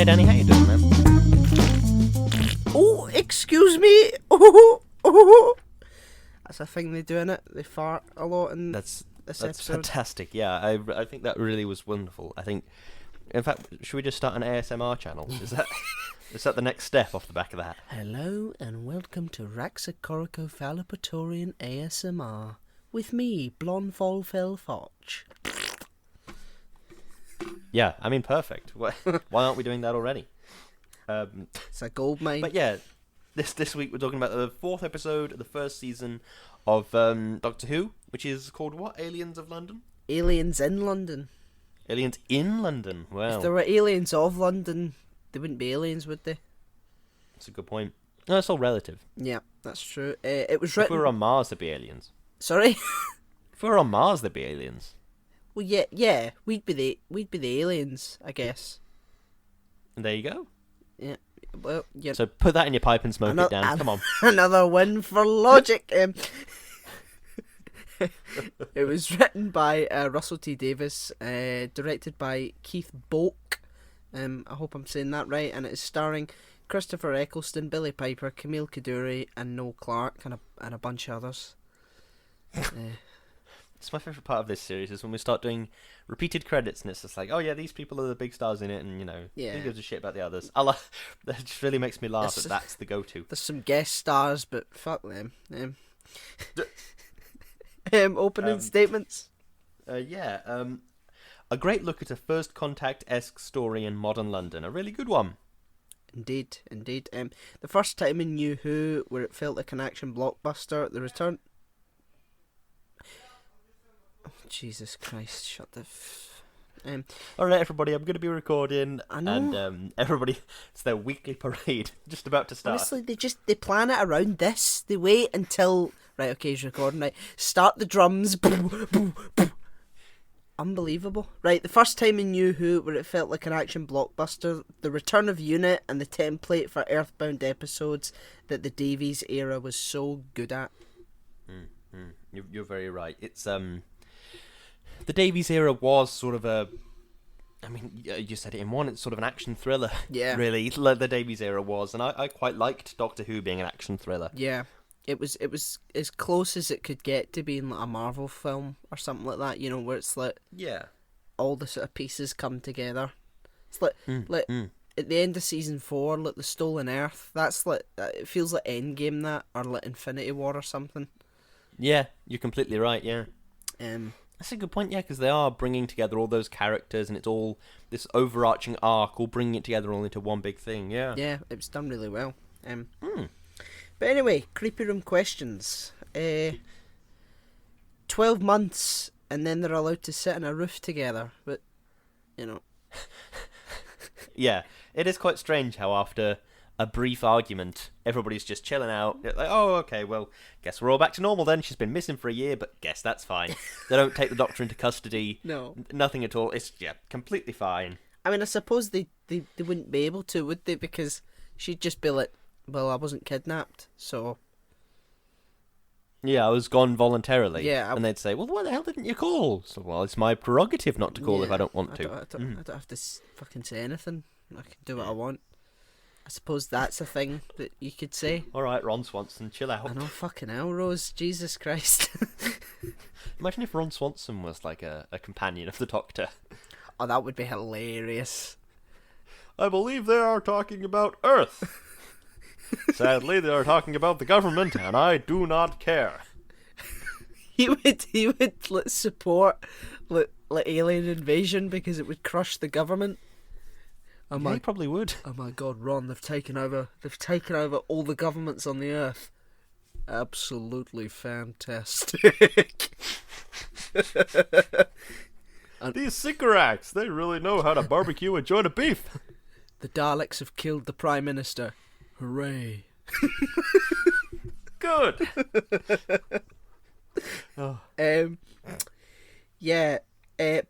Hey Danny, how you doing, man? Oh, excuse me. Oh. That's a thing they do in it. They fart a lot in That's this episode. fantastic. Yeah, I think that really was wonderful. I think, in fact, should we just start an ASMR channel? Is that the next step off the back of that? Hello and welcome to Raxacoricophalopatorian ASMR with me, Blonvolfel Foch. Yeah, I mean, perfect. Why aren't we doing that already? It's a gold mine. But yeah, this week we're talking about the 4th episode of the 1st season of Doctor Who, which is called what? Aliens of London? Aliens in London. Aliens in London. Wow, If there were aliens of London, they wouldn't be aliens, would they? that's a good point. No, it's all relative. Yeah, that's true. It was If written... we were on Mars, there'd be aliens. Sorry? If we were on Mars, there'd be aliens. Well, yeah, we'd be the aliens, I guess. And there you go. Yeah, well, yeah. So put that in your pipe and smoke it down. Come on. Another win for logic. It was written by Russell T Davies, directed by Keith Boak. I hope I'm saying that right. And it is starring Christopher Eccleston, Billy Piper, Camille Kaduri, and Noel Clarke, and a bunch of others. It's my favourite part of this series is when we start doing repeated credits and it's just like, oh yeah, these people are the big stars in it, and Yeah. who gives a shit about the others? That just really makes me laugh that that's the go-to. There's some guest stars, but fuck them. Opening statements. A great look at a First Contact-esque story in modern London. A really good one. Indeed. The first time in New Who where it felt like an action blockbuster, the return... Oh, Jesus Christ, shut the... Alright everybody, I'm going to be recording, I know. and everybody, it's their weekly parade, just about to start. Honestly, they plan it around this. They wait until... Right, okay, he's recording, right. Start the drums. Unbelievable. Right, the first time in New Who where it felt like an action blockbuster, the return of Unit and the template for Earthbound episodes that the Davies era was so good at. You're very right. It's the Davies era was sort of a... I mean, you said it in one, it's sort of an action thriller. Yeah. Really, like the Davies era was. And I quite liked Doctor Who being an action thriller. Yeah. It was as close as it could get to being like a Marvel film or something like that, where it's like Yeah. all the sort of pieces come together. It's like at the end of season 4, like the Stolen Earth, that's like, it feels like Endgame that, or like Infinity War or something. Yeah, you're completely right, yeah. That's a good point, yeah, because they are bringing together all those characters and it's all this overarching arc, all bringing it together all into one big thing, yeah. Yeah, it was done really well. But anyway, creepy room questions. 12 months and then they're allowed to sit on a roof together, but, Yeah, it is quite strange how after a brief argument, everybody's just chilling out. They're like, oh, okay, well, guess we're all back to normal then. She's been missing for a year, but guess that's fine. They don't take the Doctor into custody. No. Nothing at all. It's, completely fine. I mean, I suppose they wouldn't be able to, would they? Because she'd just be like, well, I wasn't kidnapped, so... Yeah, I was gone voluntarily. Yeah. And they'd say, well, why the hell didn't you call? So, well, it's my prerogative not to call if I don't want to. I don't have to fucking say anything. I can do what I want. I suppose that's a thing that you could say. All right, Ron Swanson, chill out. I know, fucking hell, Rose. Jesus Christ. Imagine if Ron Swanson was like a companion of the Doctor. Oh, that would be hilarious. I believe they are talking about Earth. Sadly, they are talking about the government, and I do not care. He would support like alien invasion because it would crush the government. He probably would. Oh my God, Ron! They've taken over all the governments on the Earth. Absolutely fantastic. These Sycorax, they really know how to barbecue a joint of beef. The Daleks have killed the Prime Minister. Hooray. Good.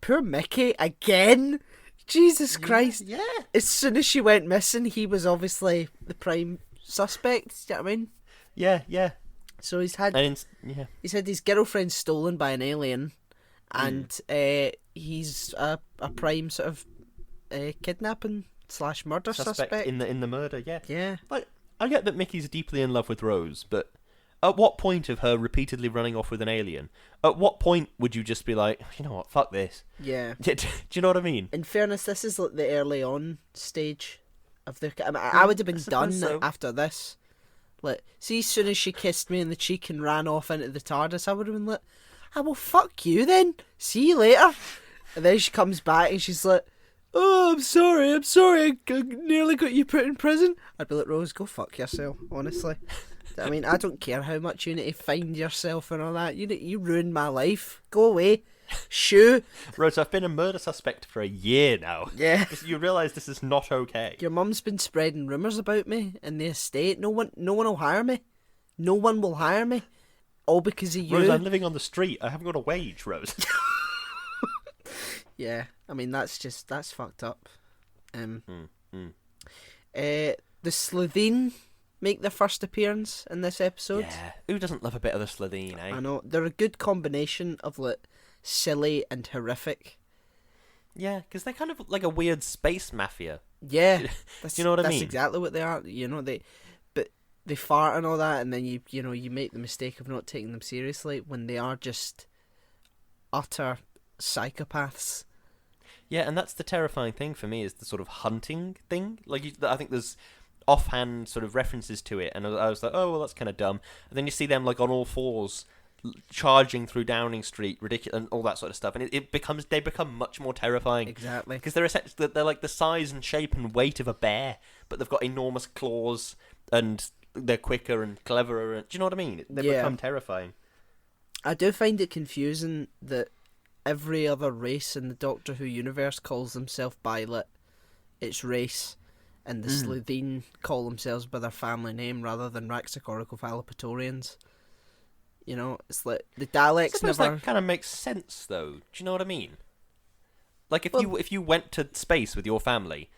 Poor Mickey again. Jesus Christ. Yeah. As soon as she went missing, he was obviously the prime suspect. Do you know what I mean? Yeah. So he's had his girlfriend stolen by an alien, and he's a prime sort of kidnapping slash murder suspect. in the murder. Yeah. Yeah. Like, I get that Mickey's deeply in love with Rose, but at what point of her repeatedly running off with an alien? At what point would you just be like, you know what, fuck this? Yeah. Do you know what I mean? In fairness, this is like the early on stage of the. I mean, I would have been done so. after this. Like, see, as soon as she kissed me in the cheek and ran off into the TARDIS, I would have been like, "Ah, well, fuck you then. See you later." And then she comes back and she's like, "Oh, I'm sorry. I nearly got you put in prison." I'd be like, "Rose, go fuck yourself, honestly." I mean, I don't care how much you need to find yourself and all that. You ruined my life. Go away. Shoo. Rose, I've been a murder suspect for a year now. Yeah. You realise this is not okay. Your mum's been spreading rumours about me in the estate. No one will hire me. No one will hire me. All because of you. Rose, I'm living on the street. I haven't got a wage, Rose. Yeah, I mean, that's fucked up. The Slitheen make their first appearance in this episode. Yeah, who doesn't love a bit of the Slitheen, eh? I know, they're a good combination of like silly and horrific. Yeah, because they're kind of like a weird space mafia. Yeah, Do you know what I mean? That's exactly what they are. You know, they fart and all that, and then you make the mistake of not taking them seriously when they are just utter psychopaths. Yeah, and that's the terrifying thing for me, is the sort of hunting thing. Like, I think there's offhand sort of references to it, and I was like, oh, well, that's kind of dumb. And then you see them like on all fours, charging through Downing Street, ridiculous, and all that sort of stuff, and they become much more terrifying. Exactly, because they're like the size and shape and weight of a bear, but they've got enormous claws, and they're quicker and cleverer. And, do you know what I mean? They become terrifying. I do find it confusing that every other race in the Doctor Who universe calls themselves by its race, and the Slitheen call themselves by their family name rather than Raxacoricophalopatorians. You know, it's like the Daleks never. That kind of makes sense, though. Do you know what I mean? Like if you went to space with your family,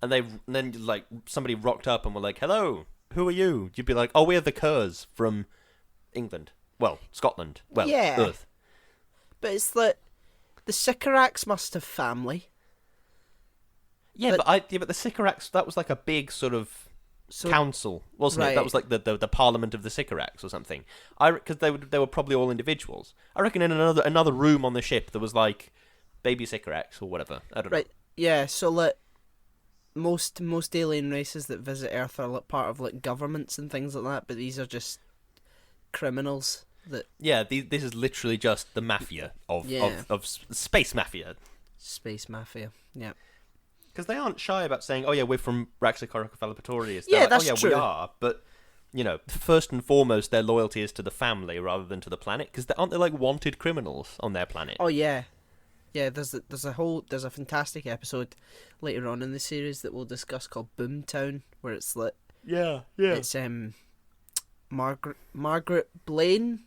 and then like somebody rocked up and were like, "Hello, who are you?" You'd be like, "Oh, we're the Kerrs from England. Well, Scotland. Well, yeah. Earth." But it's like the Sycorax must have family. Yeah, but the Sycorax, that was like a big sort of council, wasn't it? That was like the Parliament of the Sycorax or something. Because they were probably all individuals. I reckon in another room on the ship there was like baby Sycorax or whatever. I don't know. Right. Yeah. So like most alien races that visit Earth are like part of like governments and things like that, but these are just criminals. Yeah, this is literally just the mafia of space mafia. Space mafia. Yeah. Because they aren't shy about saying, "Oh yeah, we're from Raxacoricophalopatorius." Yeah, like, that's true. We are, but you know, first and foremost, their loyalty is to the family rather than to the planet. Because aren't they like wanted criminals on their planet? Oh yeah, yeah. There's a fantastic episode later on in the series that we'll discuss called Boomtown, where it's like it's Margaret Blaine.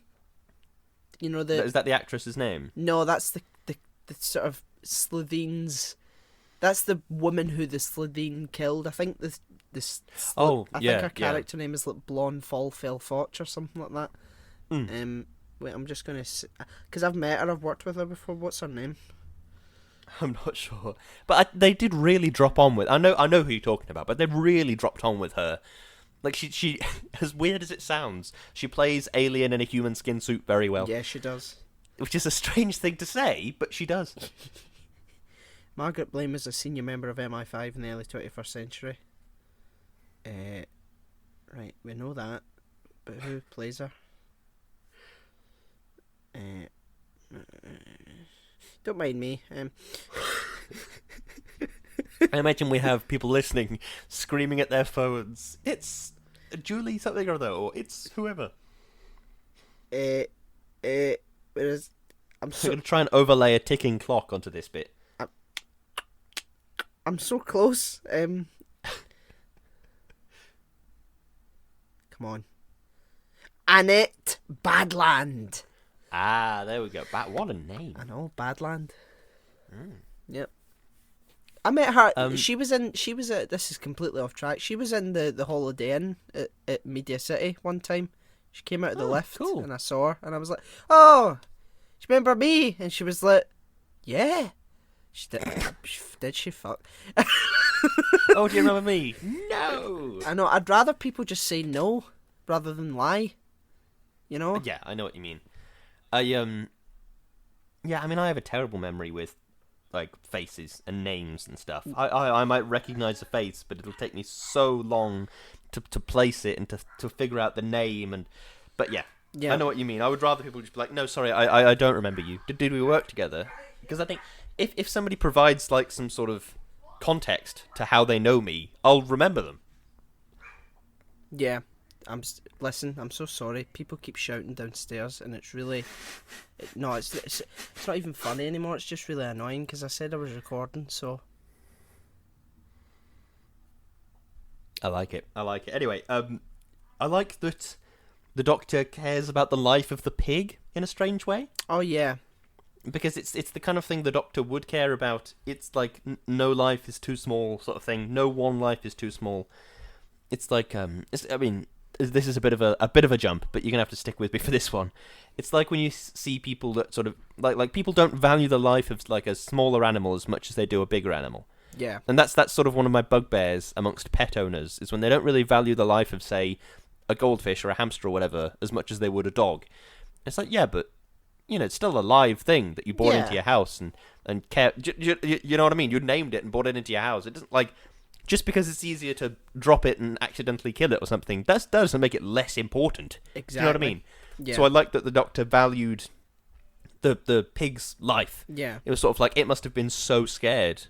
You know is that the actress's name? No, that's the sort of Slitheen's. That's the woman who the Slitheen killed. I think I think her character name is like Blonde Fall Fell Foch or something like that. Wait, I'm just gonna because I've met her, I've worked with her before. What's her name? I'm not sure, but they did really drop on with. I know who you're talking about, but they really dropped on with her. Like she, as weird as it sounds, she plays alien in a human skin suit very well. Yeah, she does. Which is a strange thing to say, but she does. Margaret Blaine was a senior member of MI5 in the early 21st century. Right, we know that. But who plays her? Don't mind me. I imagine we have people listening, screaming at their phones. It's Julie something or other, or it's whoever. Whereas I'm going to try and overlay a ticking clock onto this bit. I'm so close. Come on. Annette Badland. Ah, there we go. What a name. I know, Badland. Yep. I met her. She was at. This is completely off track. She was in the Holiday Inn at Media City one time. She came out of the lift, cool. And I saw her, and I was like, "Oh, you remember me?" And she was like, "Yeah." She did. Did she fuck? Oh, do you remember me? No. I know. I'd rather people just say no rather than lie. You know? Yeah, I know what you mean. Yeah, I mean, I have a terrible memory with like faces and names and stuff. I might recognize a face, but it'll take me so long to place it and to figure out the name. But yeah, I know what you mean. I would rather people just be like, no, sorry, I don't remember you. Did we work together? Because I think if somebody provides like some sort of context to how they know me, I'll remember them. Yeah. Listen, I'm so sorry. People keep shouting downstairs, and it's really... it's not even funny anymore. It's just really annoying, because I said I was recording, so... I like it. Anyway, I like that the Doctor cares about the life of the pig in a strange way. Oh, yeah. Because it's the kind of thing the Doctor would care about. It's like no life is too small sort of thing. No one life is too small. It's like this is a bit of a jump, but you're gonna have to stick with me for this one. It's like when you see people that sort of like people don't value the life of like a smaller animal as much as they do a bigger animal. Yeah. And that's sort of one of my bugbears amongst pet owners, is when they don't really value the life of, say, a goldfish or a hamster or whatever as much as they would a dog. It's like, yeah, but you know, it's still a live thing that you brought into your house and care. You know what I mean? You named it and brought it into your house. It doesn't like. Just because it's easier to drop it and accidentally kill it or something, that doesn't make it less important. Exactly. Do you know what I mean? Yeah. So I like that the Doctor valued the pig's life. Yeah. It was sort of like, it must have been so scared.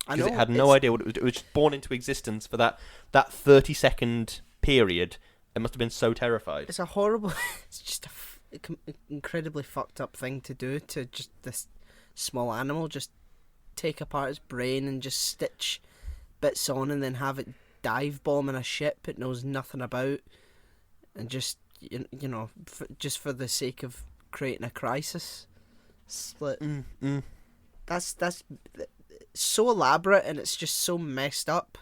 Because it had no idea what it was. It was just born into existence for that 30-second period. It must have been so terrified. It's a horrible... It's just incredibly fucked up thing to do to just this small animal. Just take apart its brain and just stitch bits on and then have it dive bomb in a ship it knows nothing about, and just you know just for the sake of creating a crisis split. That's so elaborate, and it's just so messed up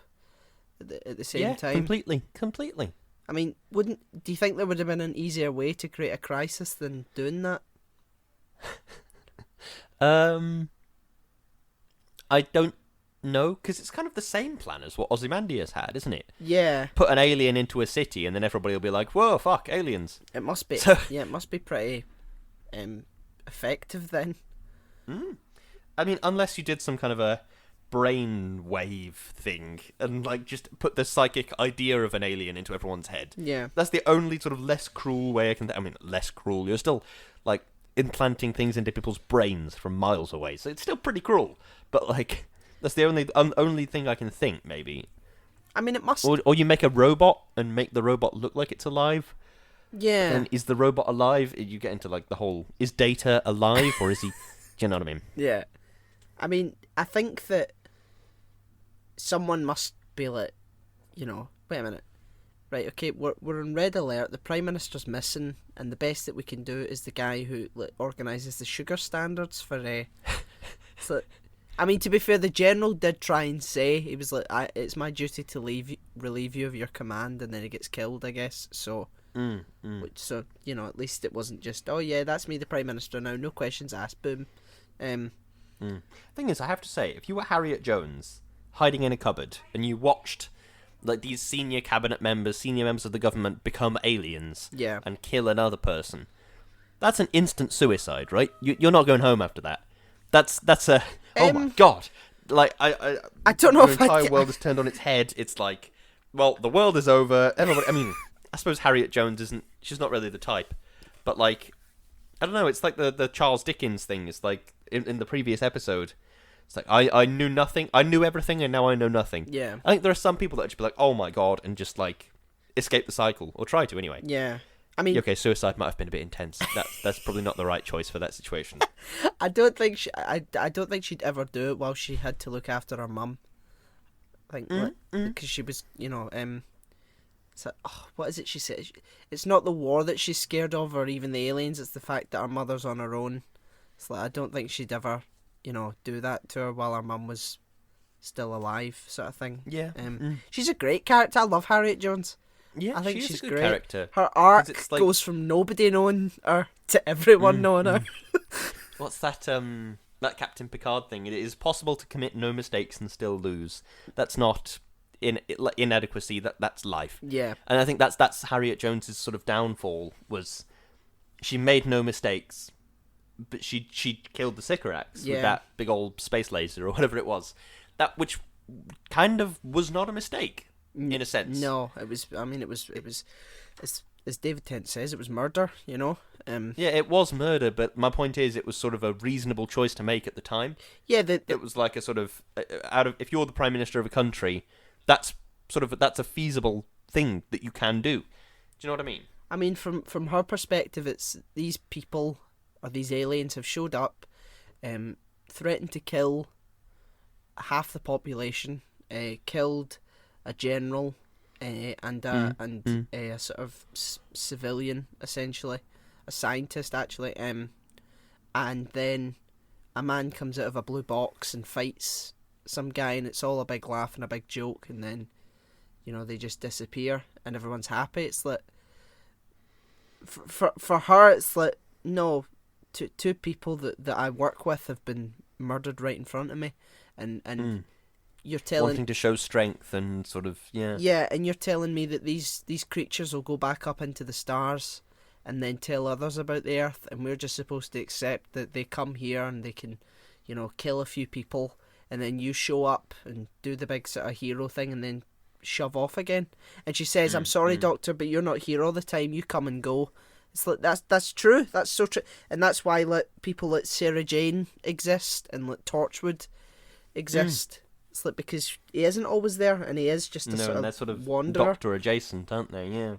at the same time. Completely. I mean, do you think there would have been an easier way to create a crisis than doing that? I don't know, because it's kind of the same plan as what Ozymandias had, isn't it? Yeah. Put an alien into a city, and then everybody will be like, "Whoa, fuck, aliens!" It must be. Yeah, it must be pretty effective then. I mean, unless you did some kind of a brain wave thing and like just put the psychic idea of an alien into everyone's head. Yeah. That's the only sort of less cruel way I can... I mean, less cruel. You're still, like, implanting things into people's brains from miles away, so it's still pretty cruel. But, like, that's the only thing I can think, maybe. I mean, it must... Or you make a robot and make the robot look like it's alive. Yeah. And is the robot alive? You get into, like, the whole... Is Data alive, or is he... Do you know what I mean? Yeah. I mean, I think that someone must be like, you know, wait a minute. Right, okay, we're on red alert, the Prime Minister's missing, and the best that we can do is the guy who organises the sugar standards for... So, I mean, to be fair, the General did try and say, he was like, it's my duty to relieve you of your command, and then he gets killed, I guess, so... So, you know, at least it wasn't just, oh yeah, that's me, the Prime Minister now, no questions asked, boom. Thing is, I have to say, if you were Harriet Jones, hiding in a cupboard, and you watched... like these senior members of the government become aliens and kill another person. That's an instant suicide, right? You're not going home after that. That's a oh my god! Like I don't know if the entire world is turned on its head. It's like, well, the world is over. Everybody. I mean, I suppose Harriet Jones isn't. She's not really the type, but like, I don't know. It's like the Charles Dickens thing. It's like in the previous episode. It's like, I knew nothing. I knew everything, and now I know nothing. Yeah. I think there are some people that would just be like, oh my god, and just, like, escape the cycle. Or try to, anyway. Yeah. I mean... Okay, suicide might have been a bit intense. That's probably not the right choice for that situation. I don't think I don't think she'd ever do it while she had to look after her mum. I think, because she was, you know, it's like, what is it she said? It's not the war that she's scared of, or even the aliens, it's the fact that her mother's on her own. It's like, I don't think she'd ever... you know, do that to her while her mum was still alive, sort of thing. Yeah. She's a great character. I love Harriet Jones. Yeah, I think she's she's a good great. character. Her arc like... goes from nobody knowing her to everyone knowing her. What's that that Captain Picard thing. It is possible to commit no mistakes and still lose. That's not inadequacy. That's life. Yeah. And I think that's Harriet Jones's sort of downfall, was she made no mistakes, but she killed the Sycorax with that big old space laser or whatever it was. That which kind of was not a mistake in a sense. No, it was. I mean, it was. As David Tennant says, it was murder. You know. Yeah, it was murder, but my point is, it was sort of a reasonable choice to make at the time. Yeah, it was like a sort of if you're the prime minister of a country, that's a feasible thing that you can do. Do you know what I mean? I mean, from her perspective, it's these people or these aliens have showed up, threatened to kill half the population, killed a general, and a sort of civilian, essentially, a scientist actually, and then a man comes out of a blue box and fights some guy, and it's all a big laugh and a big joke, and then, you know, they just disappear and everyone's happy. It's like, for her, it's like, no, two people that I work with have been murdered right in front of me, and you're telling, wanting to show strength and sort of and you're telling me that these creatures will go back up into the stars and then tell others about the Earth, and we're just supposed to accept that they come here and they can, you know, kill a few people, and then you show up and do the big sort of hero thing and then shove off again. And she says, I'm sorry, Doctor, but you're not here all the time. You come and go. It's like, that's true. That's so true. And that's why like people like Sarah Jane exist and like Torchwood exist. It's like, because he isn't always there, and he is just a sort of wanderer. Doctor adjacent, aren't they? Yeah.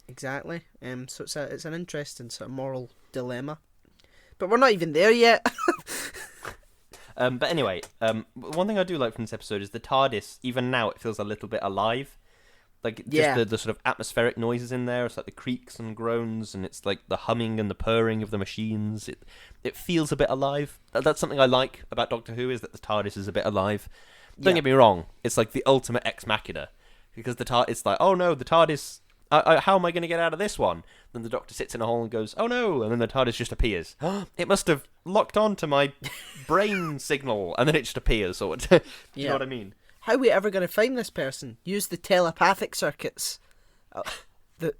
Exactly. So it's an interesting sort of moral dilemma. But we're not even there yet. But anyway, one thing I do like from this episode is the TARDIS. Even now, it feels a little bit alive. Like, just the sort of atmospheric noises in there. It's like the creaks and groans, and it's like the humming and the purring of the machines. It feels a bit alive. That's something I like about Doctor Who, is that the TARDIS is a bit alive. Don't get me wrong, it's like the ultimate ex machina. Because it's like, oh no, the TARDIS... how am I going to get out of this one? Then the Doctor sits in a hole and goes, oh no, and then the TARDIS just appears. It must have locked on to my brain signal, and then it just appears. Do you know what I mean? How are we ever going to find this person? Use the telepathic circuits. The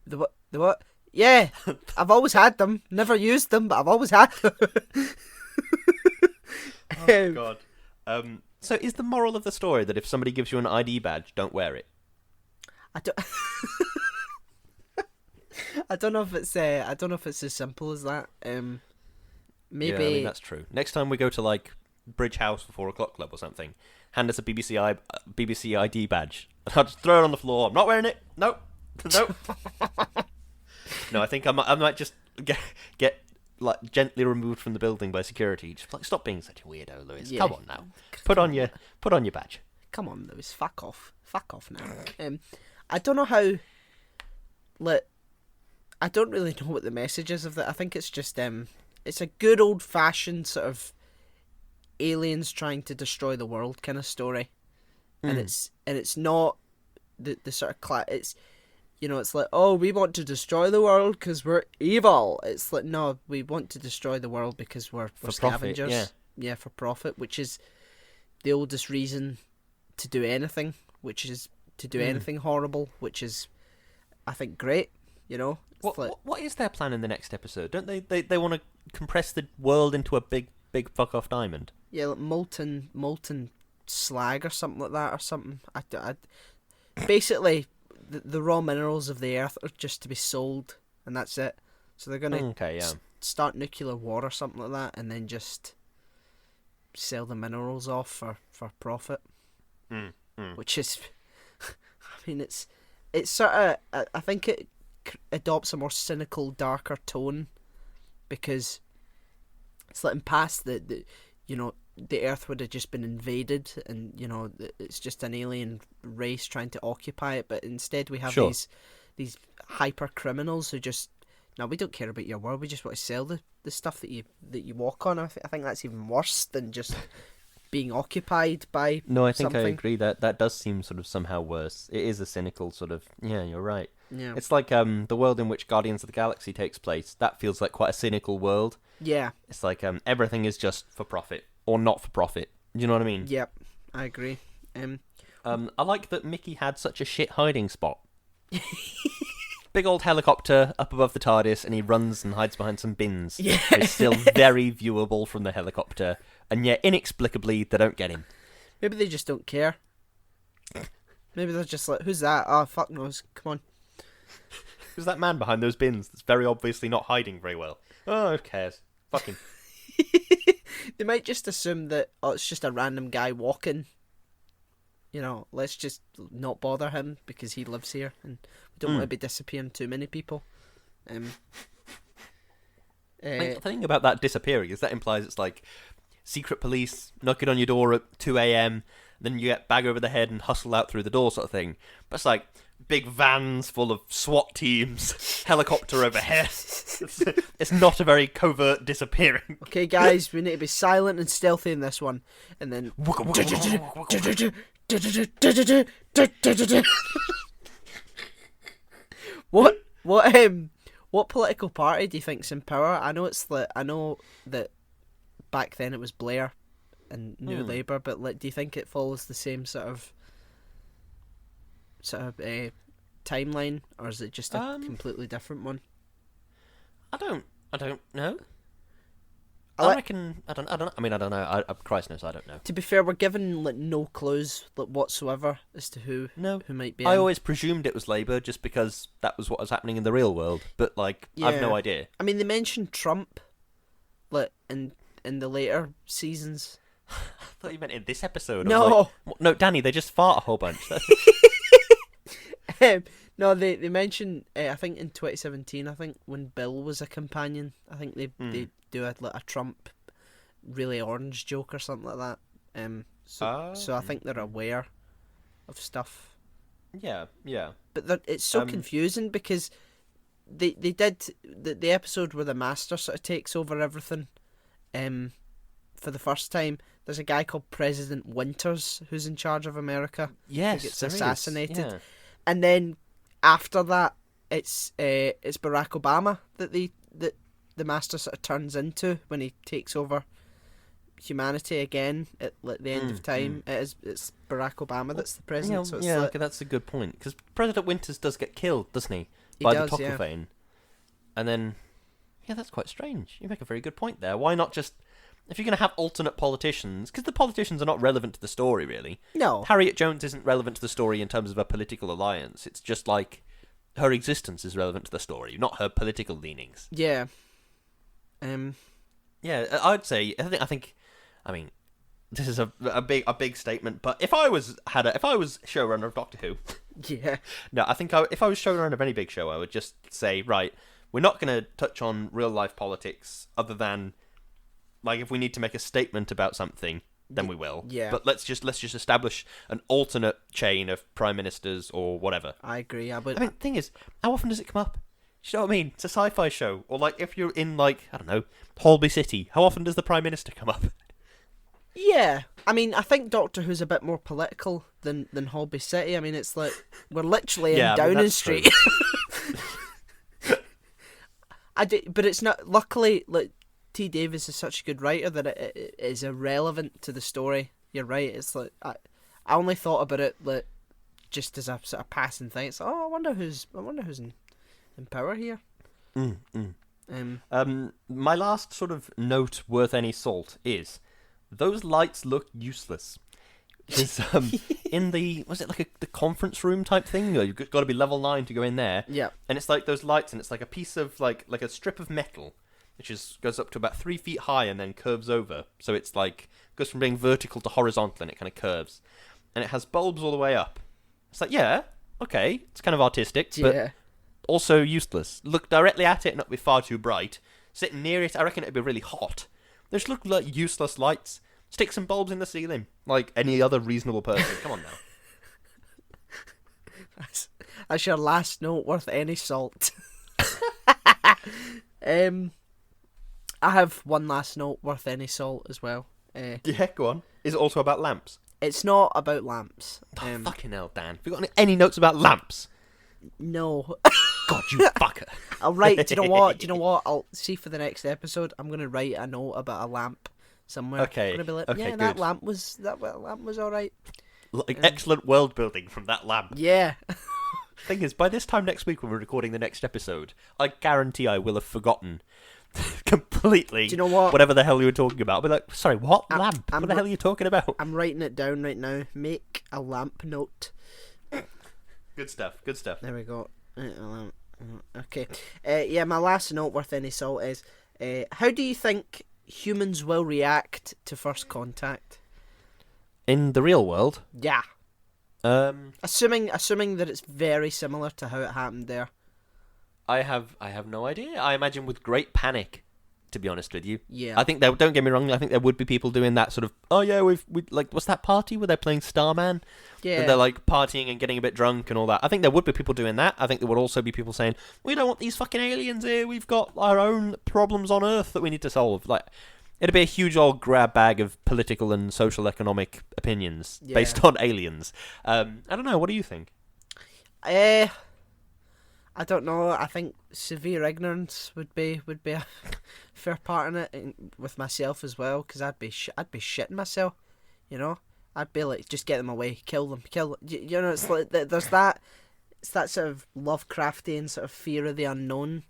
what? Yeah, I've always had them. Never used them, but I've always had them. Oh, God. So is the moral of the story that if somebody gives you an ID badge, don't wear it? I don't... I don't know if it's as simple as that. Maybe. Yeah, I mean, that's true. Next time we go to like Bridge House for 4 o'clock club or something, hand us a BBC ID badge. I'll just throw it on the floor. I'm not wearing it. Nope. Nope. No, I think I might just get like gently removed from the building by security. Just like, stop being such a weirdo, Lewis. Yeah. Come on now. Put on your badge. Come on, Lewis. Fuck off now. I don't know how. I don't really know what the message is of that. I think it's just it's a good old fashioned sort of aliens trying to destroy the world kind of story, and it's not the sort of it's, you know, it's like, oh, we want to destroy the world because we're evil. It's like, no, we want to destroy the world because we're scavengers. Profit, yeah, for profit, which is the oldest reason to do anything, which is to do anything horrible, which is, I think, great. You know, what is their plan in the next episode? Don't they want to compress the world into a big fuck off diamond? Yeah, like molten slag or something like that, or something. Basically, the raw minerals of the earth are just to be sold, and that's it. So they're gonna start nuclear war or something like that, and then just sell the minerals off for profit. Which is, I mean, it's sort of, I think it adopts a more cynical, darker tone, because it's letting past the you know, the Earth would have just been invaded, and you know, it's just an alien race trying to occupy it, but instead we have these hyper criminals who just, no, we don't care about your world, we just want to sell the stuff that you walk on. I think that's even worse than just being occupied by something. I agree that does seem sort of somehow worse. It is a cynical sort of, you're right. Yeah. It's like the world in which Guardians of the Galaxy takes place. That feels like quite a cynical world. Yeah. It's like everything is just for profit. or not for profit. Do you know what I mean? Yep, I agree. I like that Mickey had such a shit hiding spot. Big old helicopter up above the TARDIS, and he runs and hides behind some bins. Yeah. It's still very viewable from the helicopter, and yet inexplicably they don't get him. Maybe they just don't care. Maybe they're just like, who's that? Oh, fuck knows. Come on. Who's that man behind those bins that's very obviously not hiding very well? Oh, who cares? Fuck him. They might just assume that, it's just a random guy walking. You know, let's just not bother him because he lives here and we don't want to be disappearing too many people. The thing about that disappearing is that implies it's like secret police knocking on your door at 2 a.m, then you get bag over the head and hustle out through the door sort of thing. But it's like big vans full of SWAT teams, helicopter overhead. It's not a very covert disappearing. Okay, guys, we need to be silent and stealthy in this one. And then... What political party do you think's in power? I know that back then it was Blair and New Labour, but like, do you think it follows the same sort of timeline, or is it just a completely different one? I don't know. I reckon. I don't know. I don't know. Christ knows, I don't know. To be fair, we're given like no clues like whatsoever as to who might be. I always presumed it was Labour just because that was what was happening in the real world. But like, I've no idea. I mean, they mentioned Trump, like in the later seasons. I thought you meant in this episode. No, no, Danny. They just fart a whole bunch. No, they mentioned. I think in 2017. I think when Bill was a companion. I think they do a Trump really orange joke or something like that. So I think they're aware of stuff. Yeah. But it's so confusing because they did the episode where the Master sort of takes over everything. For the first time, there's a guy called President Winters who's in charge of America. Yes, who gets assassinated, yeah. And then after that, it's Barack Obama that the Master sort of turns into when he takes over humanity again at the end of time. It's Barack Obama that's the president. So it's okay, that's a good point, because President Winters does get killed, doesn't he? He by does, the Tocquevane. And then, that's quite strange. You make a very good point there. Why not just, if you're going to have alternate politicians, because the politicians are not relevant to the story, really. No. Harriet Jones isn't relevant to the story in terms of a political alliance. It's just like her existence is relevant to the story, not her political leanings. Yeah. Yeah, I'd say. I mean, this is a big statement, but if I was showrunner of Doctor Who, yeah, no, I think if I was showrunner of any big show, I would just say, right, we're not going to touch on real life politics, other than like if we need to make a statement about something, then we will. Yeah. But let's just establish an alternate chain of prime ministers or whatever. I agree. I mean, the thing is, how often does it come up? You know what I mean? It's a sci-fi show. Or, like, if you're in, like, I don't know, Holby City, how often does the Prime Minister come up? Yeah. I mean, I think Doctor Who's a bit more political than Holby City. I mean, it's like, we're literally in Downing Street. But it's not, luckily, like, T. Davis is such a good writer that it is irrelevant to the story. You're right. It's like, I only thought about it, like, just as a sort of passing thing. It's like, I wonder who's in power here. My last sort of note worth any salt is those lights look useless. Because in the the conference room type thing, you've got to be level 9 to go in there. Yeah. And it's like those lights, and it's like a piece of like a strip of metal, which goes up to about 3 feet high and then curves over. So it's like goes from being vertical to horizontal, and it kind of curves, and it has bulbs all the way up. It's like, yeah, okay, it's kind of artistic, but also useless. Look directly at it and it'll be far too bright. Sitting near it, I reckon it'd be really hot. They just look like useless lights. Stick some bulbs in the ceiling, like any other reasonable person. Come on now. That's your last note worth any salt. I have one last note worth any salt as well. Yeah, go on. Is it also about lamps? It's not about lamps. Fucking hell, Dan. Have you got any notes about lamps? No. God, you fucker. I'll write, do you know what? I'll see for the next episode, I'm going to write a note about a lamp somewhere. Okay, Gonna be like, okay, yeah, that good. lamp was all right. Like, excellent world building from that lamp. Yeah. Thing is, by this time next week when we're recording the next episode, I guarantee I will have forgotten completely. Do you know what? Whatever the hell you were talking about. I'll be like, sorry, what lamp? I'm What the hell are you talking about? I'm writing it down right now. Make a lamp note. Good stuff. Good stuff. There we go. Okay. Yeah, my last note worth any salt is, how do you think humans will react to first contact? In the real world, Yeah. Assuming that it's very similar to how it happened there. I have no idea. I imagine with great panic, to be honest with you. Yeah. I think there. Don't get me wrong. I think there would be people doing that sort of. Oh yeah, we like. What's that party where they're playing Starman? Yeah. And they're like partying and getting a bit drunk and all that. I think there would be people doing that. I think there would also be people saying, "We don't want these fucking aliens here. We've got our own problems on Earth that we need to solve." Like, it'd be a huge old grab bag of political and social economic opinions based on aliens. I don't know. What do you think? I don't know. I think severe ignorance would be a fair part in it, and with myself as well, because I'd be shitting myself, you know. I'd be like, just get them away, kill them. You know, it's like there's that. It's that sort of Lovecraftian sort of fear of the unknown,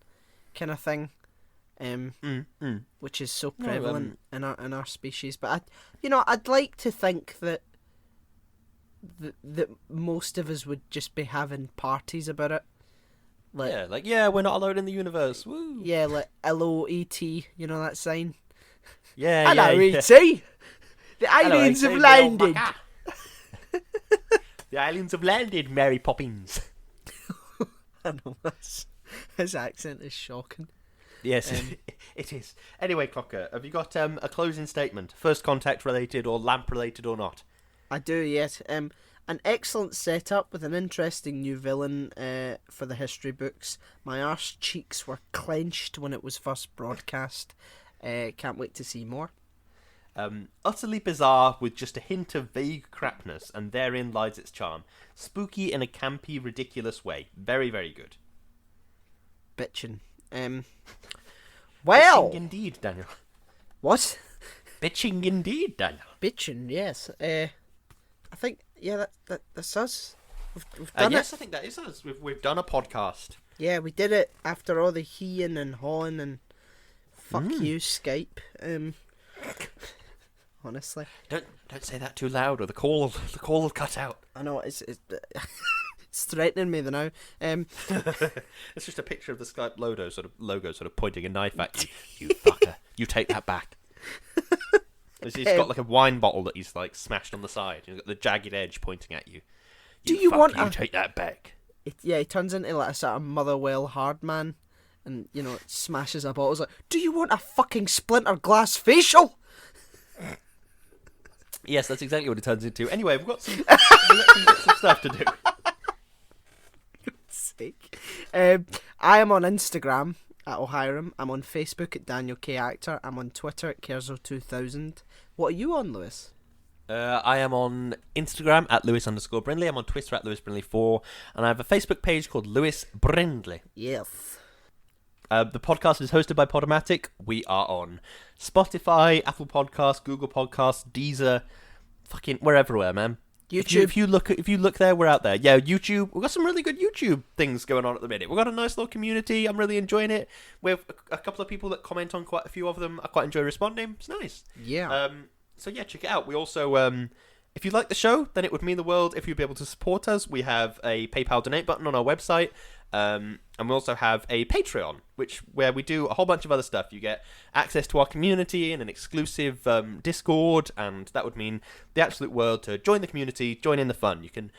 kind of thing, which is so prevalent in our species. But I'd like to think that most of us would just be having parties about it. Like, we're not alone in the universe. Woo. Yeah, like hello E.T., you know that sign? Yeah, hello yeah. E.T. The aliens have landed. The aliens have landed, Mary Poppins. I know, his accent is shocking. Yes, it is. Anyway, Clocker, have you got a closing statement? First contact related or lamp related or not? I do, yes. An excellent setup with an interesting new villain for the history books. My arse cheeks were clenched when it was first broadcast. Can't wait to see more. Utterly bizarre with just a hint of vague crapness, and therein lies its charm. Spooky in a campy, ridiculous way. Very, very good. Bitchin'. Well... Bitching indeed, Daniel. What? Bitching indeed, Daniel. Bitchin', yes. I think, yeah, that's us. We've done yes, it. I think that is us. We've done a podcast. Yeah, we did it after all the heeing and hawing and fuck you, Skype. Honestly. Don't say that too loud, or the call will cut out. I know, it's it's threatening me now. It's just a picture of the Skype logo sort of pointing a knife at you. You fucker. You take that back. He's got like a wine bottle that he's like smashed on the side. He's got the jagged edge pointing at you. You take that back? He turns into like a sort of Motherwell hard man, and smashes a bottle. It's like, do you want a fucking splinter glass facial? Yes, that's exactly what it turns into. Anyway, we've got some bits of stuff to do. Sake. I am on Instagram at O'Hiram. I'm on Facebook at Daniel K Actor. I'm on Twitter at Kerzo2000. What are you on, Lewis? I am on Instagram at Lewis_Brindley. I'm on Twitter at LewisBrindley4, and I have a Facebook page called Lewis Brindley. Yes. The podcast is hosted by Podomatic. We are on Spotify, Apple Podcasts, Google Podcasts, Deezer, fucking we're everywhere, man. YouTube. If you look there, we're out there. Yeah, YouTube. We've got some really good YouTube things going on at the minute. We've got a nice little community. I'm really enjoying it. We have a couple of people that comment on quite a few of them. I quite enjoy responding. It's nice. Yeah. So yeah, check it out. We also, if you like the show, then it would mean the world if you'd be able to support us. We have a PayPal donate button on our website. And we also have a Patreon, where we do a whole bunch of other stuff. You get access to our community and an exclusive Discord, and that would mean the absolute world to join the community, join in the fun. You can,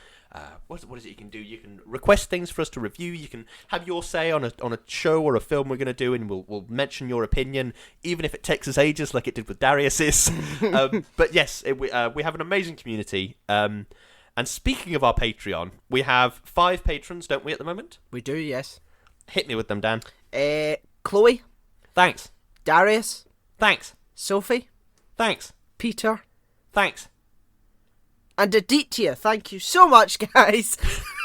what is it you can do? You can request things for us to review. You can have your say on a show or a film we're going to do, and we'll mention your opinion, even if it takes us ages, like it did with Darius's. But yes, we have an amazing community. And speaking of our Patreon, we have 5 patrons, don't we, at the moment? We do, yes. Hit me with them, Dan. Chloe. Thanks. Darius. Thanks. Sophie. Thanks. Peter. Thanks. And Aditya. Thank you so much, guys.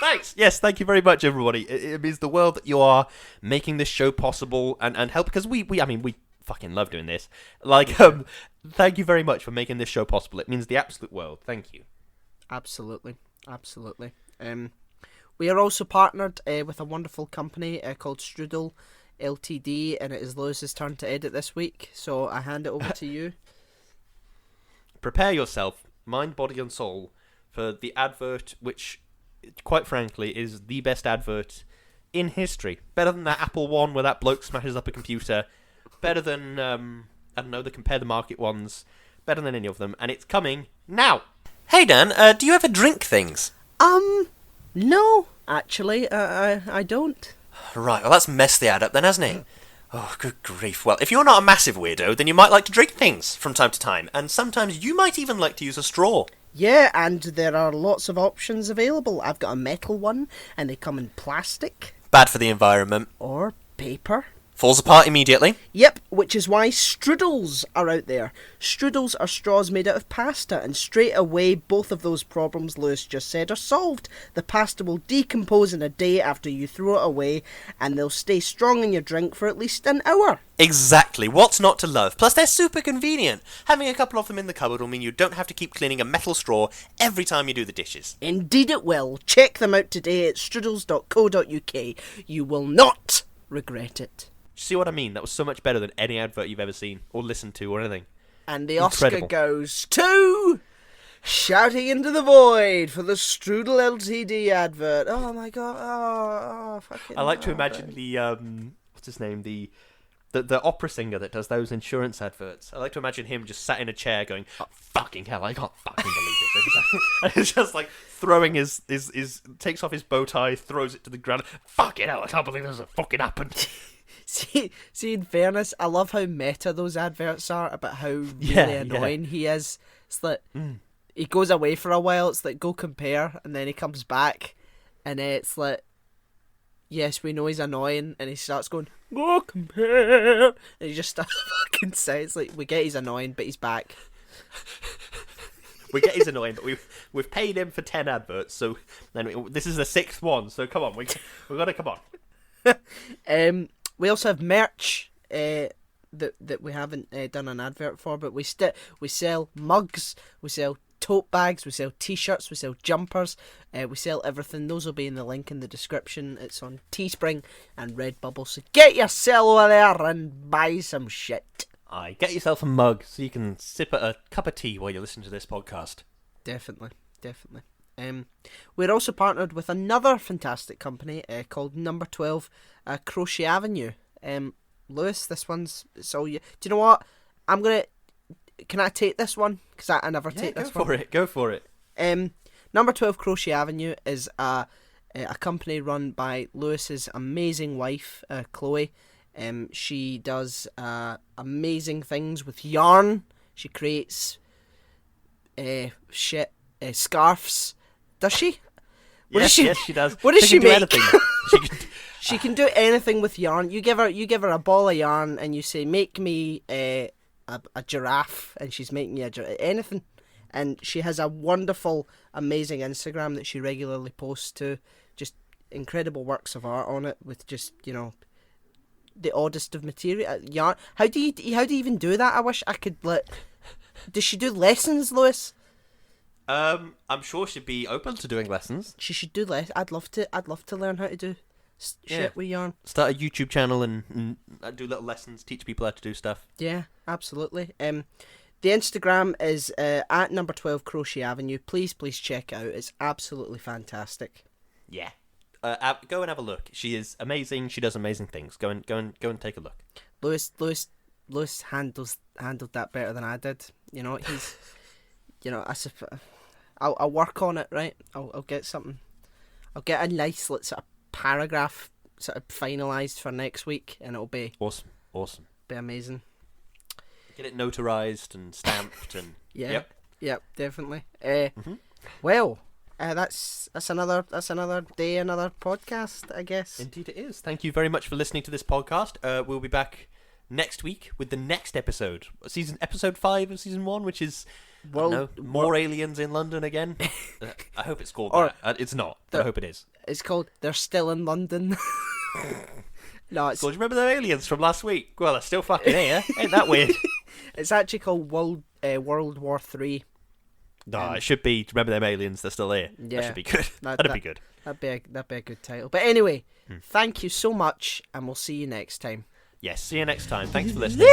Thanks. Yes, thank you very much, everybody. It means the world that you are making this show possible and help, because we fucking love doing this. Like, thank you very much for making this show possible. It means the absolute world. Thank you. Absolutely. We are also partnered with a wonderful company called Strudel Ltd, and it is Lewis's turn to edit this week, so I hand it over to you. Prepare yourself, mind, body, and soul, for the advert, which, quite frankly, is the best advert in history. Better than that Apple one where that bloke smashes up a computer. Better than, I don't know, the Compare the Market ones. Better than any of them, and it's coming now. Hey Dan, do you ever drink things? No, actually, I don't. Right, well that's messed the ad up then, hasn't it? Oh, good grief. Well, if you're not a massive weirdo, then you might like to drink things from time to time, and sometimes you might even like to use a straw. Yeah, and there are lots of options available. I've got a metal one, and they come in plastic. Bad for the environment. Or paper. Falls apart immediately. Yep, which is why strudels are out there. Strudels are straws made out of pasta, and straight away both of those problems Lewis just said are solved. The pasta will decompose in a day after you throw it away, and they'll stay strong in your drink for at least an hour. Exactly. What's not to love? Plus, they're super convenient. Having a couple of them in the cupboard will mean you don't have to keep cleaning a metal straw every time you do the dishes. Indeed it will. Check them out today at strudels.co.uk. You will not regret it. See what I mean? That was so much better than any advert you've ever seen or listened to or anything. And the Oscar Incredible. goes to Shouting into the Void for the Strudel Ltd advert. Oh my god! Oh fucking! I like to imagine the what's his name? The opera singer that does those insurance adverts. I like to imagine him just sat in a chair going, "Fucking hell! I can't fucking believe this!" And it's just like throwing his takes off his bow tie, throws it to the ground. Fucking hell! I can't believe this has fucking happened. See, in fairness, I love how meta those adverts are about how really annoying he is. It's like he goes away for a while. It's like go compare, and then he comes back, and it's like, yes, we know he's annoying, and he starts going go compare, and he just starts fucking saying, it's like we get he's annoying, but he's back. We get he's annoying, but we've paid him for 10 adverts, so then this is the 6th one. So come on, we gotta come on. We also have merch that we haven't done an advert for, but we sell mugs, we sell tote bags, we sell t-shirts, we sell jumpers, we sell everything. Those will be in the link in the description. It's on Teespring and Redbubble, so get yourself over there and buy some shit. Aye, get yourself a mug so you can sip at a cup of tea while you listen to this podcast. Definitely. We're also partnered with another fantastic company called Number 12 Crochet Avenue. Lewis, this one's all you. Do you know what? Can I take this one? Because I never take this one. Go for it. Number 12 Crochet Avenue is a company run by Lewis's amazing wife, Chloe. She does amazing things with yarn. She creates scarves. Does she? Yes, she does. What does she make? She can do anything with yarn. You give her a ball of yarn and you say, make me a giraffe, and she's making you anything. And she has a wonderful, amazing Instagram that she regularly posts to, just incredible works of art on it with just, the oddest of material. Yarn. How do you even do that? I wish I could Does she do lessons, Lewis? I'm sure she'd be open to doing lessons. She should do I'd love to learn how to do shit with yarn. Start a YouTube channel and do little lessons, teach people how to do stuff. Yeah, absolutely. The Instagram is at Number 12 Crochet Avenue. Please check it out. It's absolutely fantastic. Yeah. Go and have a look. She is amazing. She does amazing things. Go and take a look. Lewis handled that better than I did. He's, I'll work on it, right? I'll get something. I'll get a nice sort of paragraph sort of finalised for next week, and it'll be awesome. Be amazing. Get it notarized and stamped and Yep, definitely. Mm-hmm. Well, that's another day, another podcast, I guess. Indeed it is. Thank you very much for listening to this podcast. We'll be back next week with the next episode, episode 5 of season 1, which is more aliens in London again. I hope it's called that. It's not, but I hope it is. It's called They're Still in London. No, it's So, do you remember the aliens from last week? Well, they're still fucking here. Ain't that weird? it's actually called World War 3. No, it should be. Remember them aliens? They're still here. Yeah. That should be good. That'd be good. That'd be a good title. But anyway, thank you so much, and we'll see you next time. Yes. See you next time. Thanks for listening.